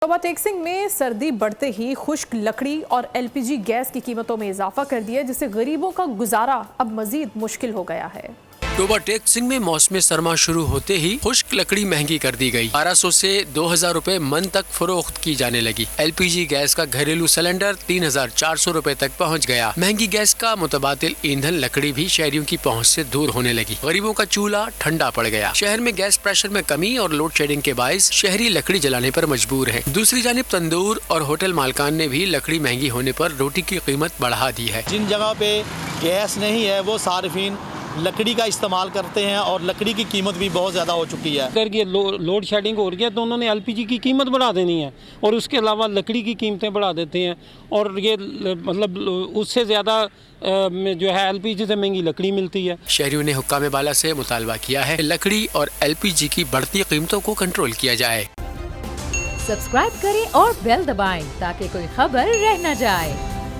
टेक्सिंग में सर्दी बढ़ते ही खुश्क लकड़ी और एलपीजी गैस की कीमतों में इजाफा कर दिया, जिससे गरीबों का गुजारा अब मजीद मुश्किल हो गया है। टेक्सिंग में मौसम सरमा शुरू होते ही खुश्क लकड़ी महंगी कर दी गई। 1200 से 2000 रुपए मन तक फरोख्त की जाने लगी। एलपीजी गैस का घरेलू सिलेंडर 3400 रुपए तक पहुंच गया। महंगी गैस का मुतबादिल ईंधन लकड़ी भी शहरियों की पहुंच से दूर होने लगी। गरीबों का चूल्हा ठंडा पड़ गया। शहर में गैस प्रेशर में कमी और लोड शेडिंग के बायस शहरी लकड़ी जलाने पर मजबूर है। दूसरी जानिब तंदूर और होटल मालकान ने भी लकड़ी महंगी होने पर रोटी की कीमत बढ़ा दी है। जिन जगह पे गैस नहीं है वो सार्फिन लकड़ी का इस्तेमाल करते हैं और लकड़ी की कीमत भी बहुत ज़्यादा हो चुकी है। अगर ये लोड शेडिंग हो रही है तो उन्होंने एलपीजी की कीमत बढ़ा देनी है और उसके अलावा लकड़ी की कीमतें बढ़ा देते हैं और ये मतलब उससे ज़्यादा जो है एलपीजी से महंगी लकड़ी मिलती है। शहरियों ने हुक्काम बाला से मुतालबा किया है लकड़ी और एलपीजी की बढ़ती कीमतों को कंट्रोल किया जाए। सब्सक्राइब करें और बेल दबाएं ताकि कोई खबर रह न जाए।